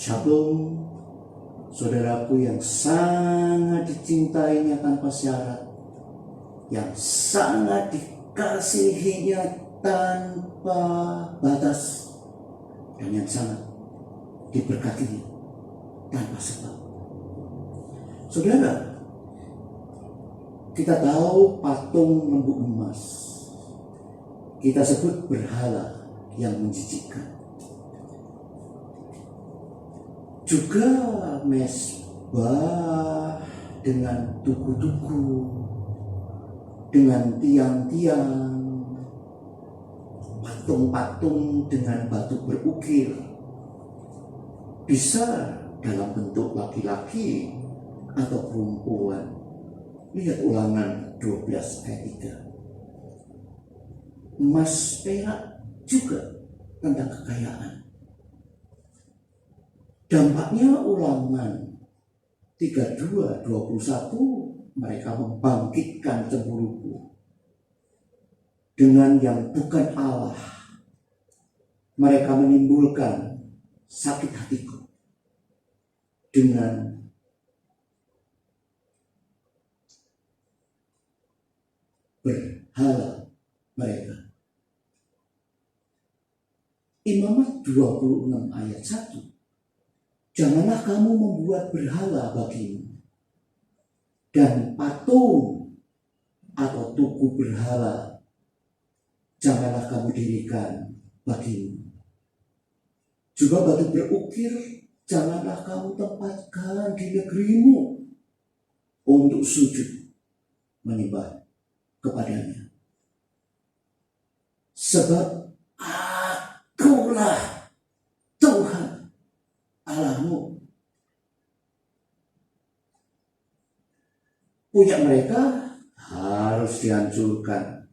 Shalom, saudaraku yang sangat dicintainya tanpa syarat, yang sangat dikasihinya tanpa batas, dan yang sangat diberkatinya tanpa sebab. Saudara, kita tahu patung lembu emas kita sebut berhala yang menjijikkan. Juga mesbah dengan tugu-tugu, dengan tiang-tiang, patung-patung dengan batu berukir, bisa dalam bentuk laki-laki atau perempuan. Lihat Ulangan 12 ayat 3. Emas perak juga tentang kekayaan. Dampaknya Ulangan 32:21, mereka membangkitkan cemburuku dengan yang bukan Allah. Mereka menimbulkan sakit hatiku dengan berhala mereka. Imamat 26 ayat 1. Janganlah kamu membuat berhala bagimu, dan patung atau tugu berhala janganlah kamu dirikan bagimu. Juga batu berukir janganlah kamu tempatkan di negerimu untuk sujud menyembah kepadanya. Sebab akulah Tuhan Allahmu. Punya mereka harus dihancurkan.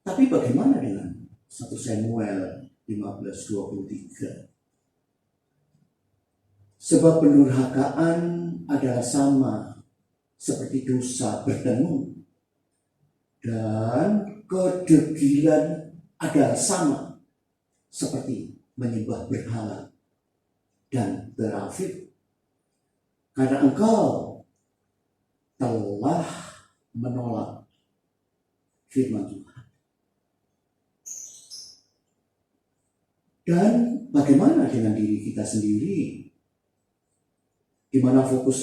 Tapi bagaimana dengan 1 Samuel 15:23? Sebab pendurhakaan adalah sama seperti dosa berdengung, dan kedegilan adalah sama seperti menyembah berhala dan terafif. Karena engkau telah menolak firman Tuhan. Dan bagaimana dengan diri kita sendiri, di mana fokus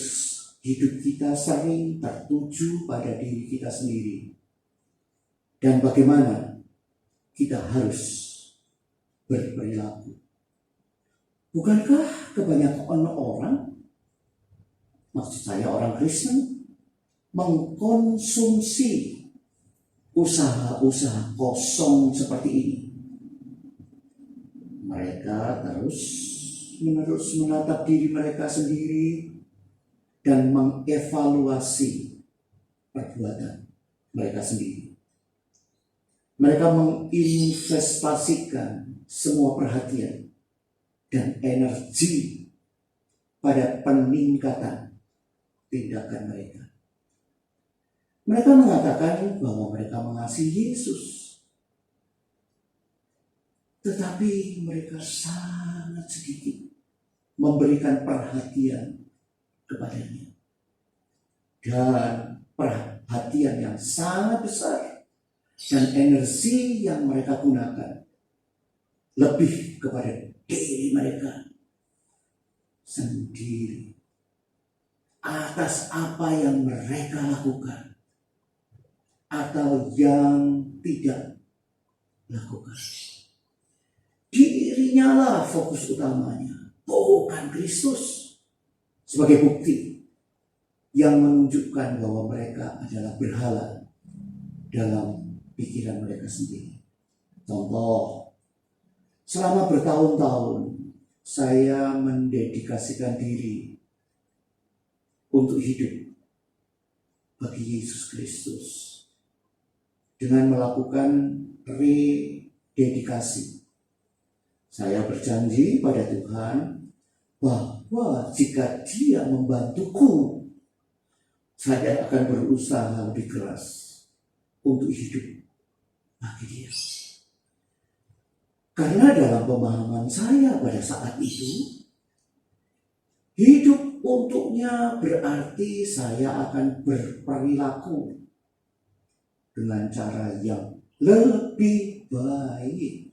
hidup kita sering tertuju pada diri kita sendiri, dan bagaimana kita harus berperilaku? Bukankah kebanyakan orang, maksud saya orang Kristen, mengkonsumsi usaha-usaha kosong seperti ini? Mereka terus-menerus menatap diri mereka sendiri dan mengevaluasi perbuatan mereka sendiri. Mereka menginvestasikan semua perhatian dan energi pada peningkatan tindakan mereka. Mereka mengatakan bahwa mereka mengasihi Yesus, tetapi mereka sangat sedikit memberikan perhatian kepadanya. Dan perhatian yang sangat besar dan energi yang mereka gunakan lebih kepada diri mereka sendiri atas apa yang mereka lakukan atau yang tidak lakukan. Dirinya lah fokus utamanya, bukan Kristus, sebagai bukti yang menunjukkan bahwa mereka adalah berhala dalam pikiran mereka sendiri. Contoh, selama bertahun-tahun saya mendedikasikan diri untuk hidup bagi Yesus Kristus dengan melakukan rededikasi. Saya berjanji pada Tuhan bahwa jika Dia membantuku, saya akan berusaha lebih keras untuk hidup bagi Dia. Karena dalam pemahaman saya pada saat itu, Hidup untuknya berarti saya akan berperilaku dengan cara yang lebih baik.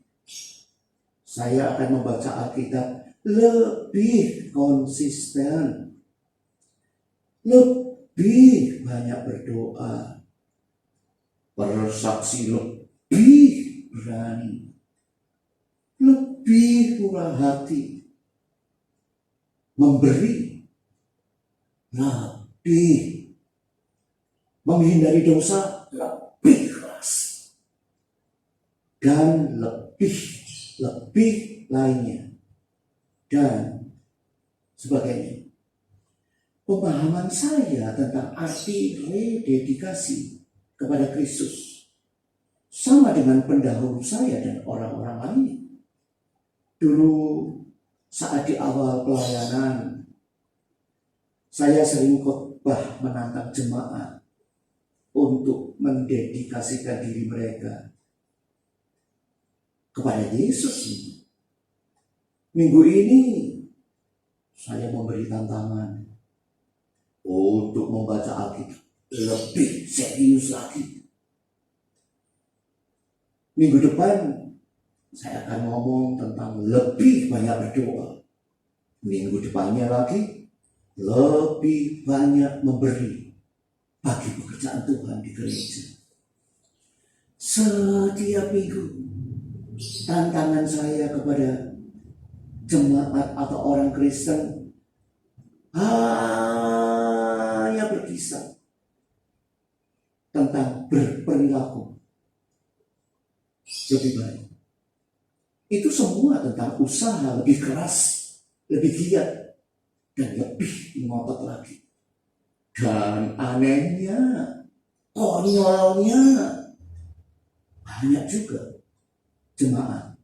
Saya akan membaca Alkitab lebih konsisten, lebih banyak berdoa, bersaksi lebih berani, lebih murah hati, memberi lebih, menghindari dosa lebih keras, dan lebih lainnya, dan sebagainya. Pemahaman saya tentang arti rededikasi kepada Kristus sama dengan pendahulu saya dan orang-orang lainnya. Dulu saat di awal pelayanan, saya sering khotbah menantang jemaat untuk mendedikasikan diri mereka kepada Yesus. Minggu ini saya memberi tantangan untuk membaca Alkitab lebih serius lagi. Minggu depan saya akan ngomong tentang lebih banyak berdoa. Minggu depannya lagi lebih banyak memberi bagi pekerjaan Tuhan di gereja. Setiap minggu tantangan saya kepada jemaat atau orang Kristen hanya berkisar tentang berperilaku lebih baik. Itu semua tentang usaha lebih keras, lebih giat, dan lebih ngotot lagi. Dan anehnya, konyolnya, banyak juga jemaat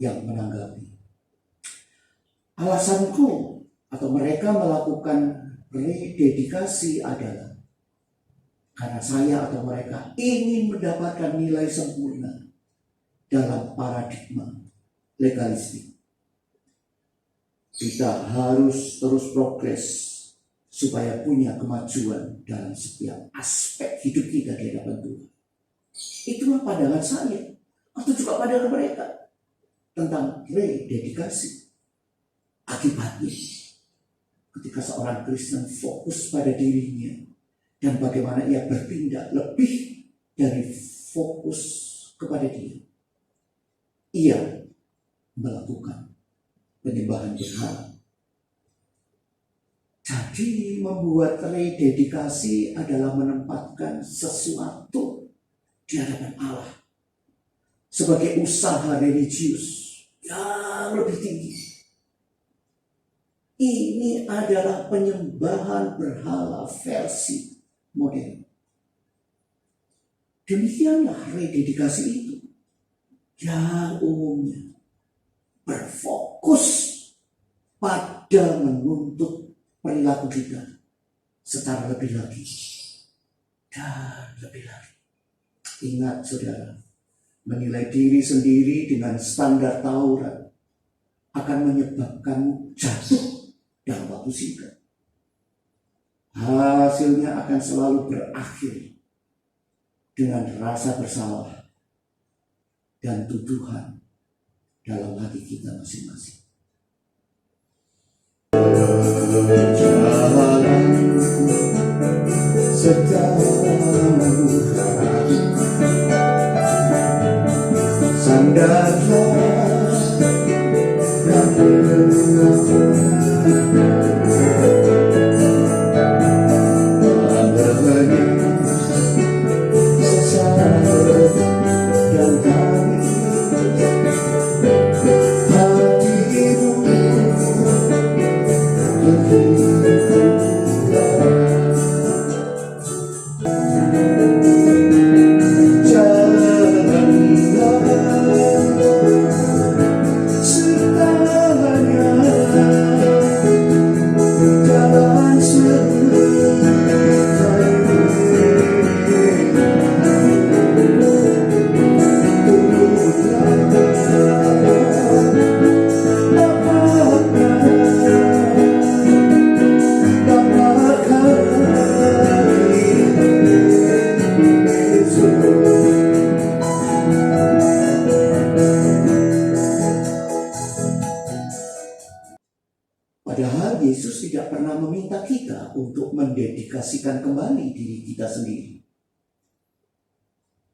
yang menanggapi. Alasanku atau mereka melakukan rededikasi adalah karena saya atau mereka ingin mendapatkan nilai sempurna dalam paradigma legalistik. Kita harus terus progres supaya punya kemajuan dalam setiap aspek hidup kita di hadapan Tuhan. Itulah pandangan saya atau juga pandangan mereka tentang rededikasi. Akibatnya, ketika seorang Kristen fokus pada dirinya dan bagaimana ia bertindak lebih dari fokus kepada dia, ia melakukan penyembahan berhala. Jadi membuat rededikasi adalah menempatkan sesuatu di hadapan Allah sebagai usaha religius yang lebih tinggi. Ini adalah penyembahan berhala versi modern. Demikianlah rededikasi itu yang umumnya berfokus pada menuntut perilaku kita secara lebih lagi dan lebih lagi. Ingat saudara, menilai diri sendiri dengan standar Taurat akan menyebabkanmu jatuh dalam waktu singkat. Hasilnya akan selalu berakhir dengan rasa bersalah dan tuduhan dalam hati kita masing-masing. Jalan sejauh hari, sandarlah dan Padahal Yesus tidak pernah meminta kita untuk mendedikasikan kembali diri kita sendiri.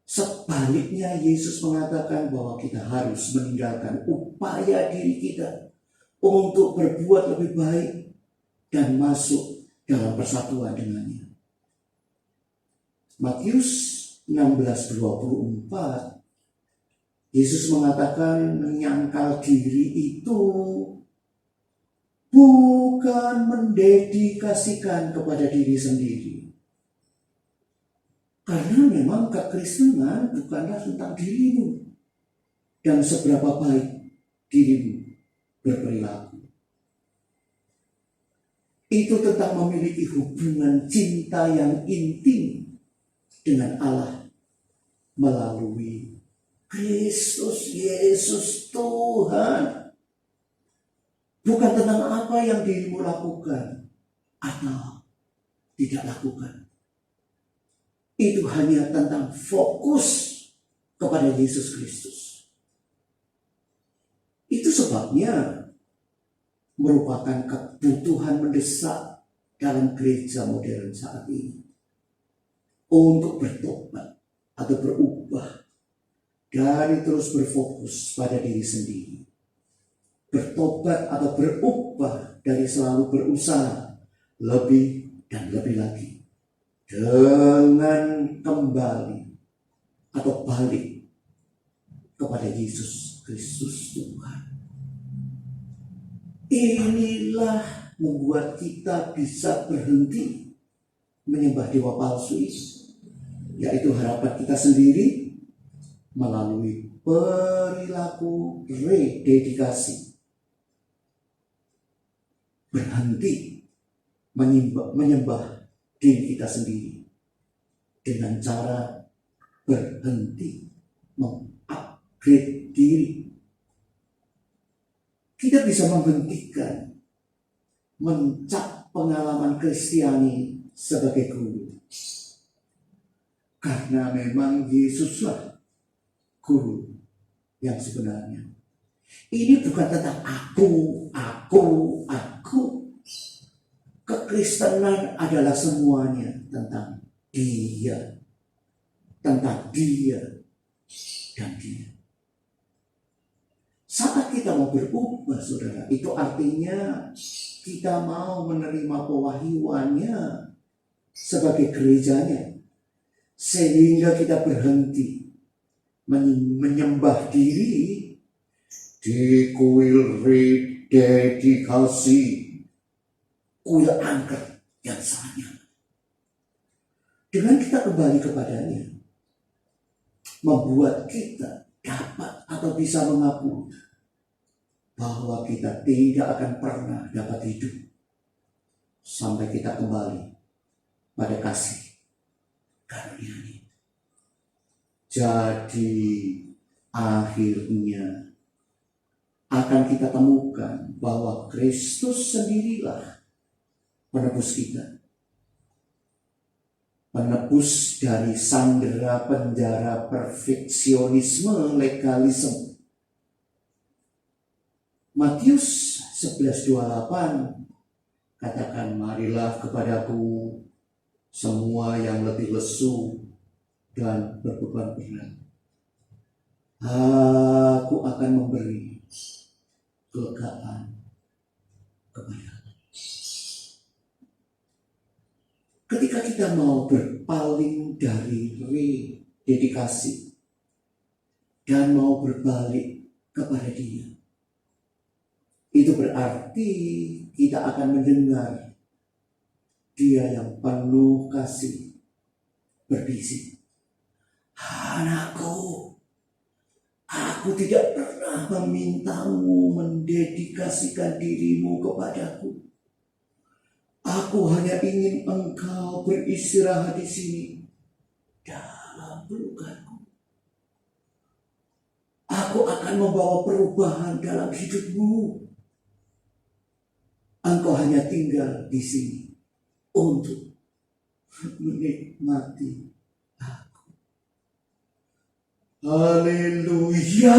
Sebaliknya Yesus mengatakan bahwa kita harus meninggalkan upaya diri kita untuk berbuat lebih baik dan masuk dalam persatuan dengannya. Matius 16:24, Yesus mengatakan menyangkal diri itu bukan mendedikasikan kepada diri sendiri. Karena memang kekristenan bukanlah tentang dirimu dan seberapa baik dirimu berperilaku. Itu tentang memiliki hubungan cinta yang intim dengan Allah melalui Kristus Yesus Tuhan. Bukan tentang apa yang dirimu lakukan atau tidak lakukan. Itu hanya tentang fokus kepada Yesus Kristus. Itu sebabnya merupakan kebutuhan mendesak dalam gereja modern saat ini untuk bertobat atau berubah dari terus berfokus pada diri sendiri. Bertobat atau berubah dari selalu berusaha lebih dan lebih lagi dengan kembali atau balik kepada Yesus Kristus Tuhan. Inilah membuat kita bisa berhenti menyembah dewa palsu itu, yaitu harapan kita sendiri melalui perilaku rededikasi. Berhenti menyembah diri kita sendiri dengan cara berhenti mengupgrade diri. Kita bisa menghentikan mencap pengalaman Kristiani sebagai guru, karena memang Yesuslah guru yang sebenarnya. Ini bukan tentang aku. Kekristenan adalah semuanya tentang dia dan dia. Saat kita mau berubah, saudara, itu artinya kita mau menerima pewahyuannya sebagai gerejanya, sehingga kita berhenti menyembah diri di kuil rededikasi, kuil angker yang sangat nyaman. Dengan kita kembali kepadanya, membuat kita dapat atau bisa mengaku bahwa kita tidak akan pernah dapat hidup sampai kita kembali pada kasih karunia-Nya. Jadi akhirnya akan kita temukan bahwa Kristus sendirilah penebus kita. Penebus dari sandera penjara perfeksionisme legalisme. Matius 11:28 katakan, marilah kepadaku semua yang lebih lesu dan berbeban berat. Aku akan memberi kelegaan kepadamu. Ketika kita mau berpaling dari rededikasi dan mau berbalik kepada Dia, itu berarti kita akan mendengar Dia yang penuh kasih berbisik, anakku, aku tidak pernah memintamu mendedikasikan dirimu kepadaku. Aku hanya ingin engkau beristirahat di sini dalam pelukanku. Aku akan membawa perubahan dalam hidupmu. Engkau hanya tinggal di sini untuk menikmati aku. Haleluya.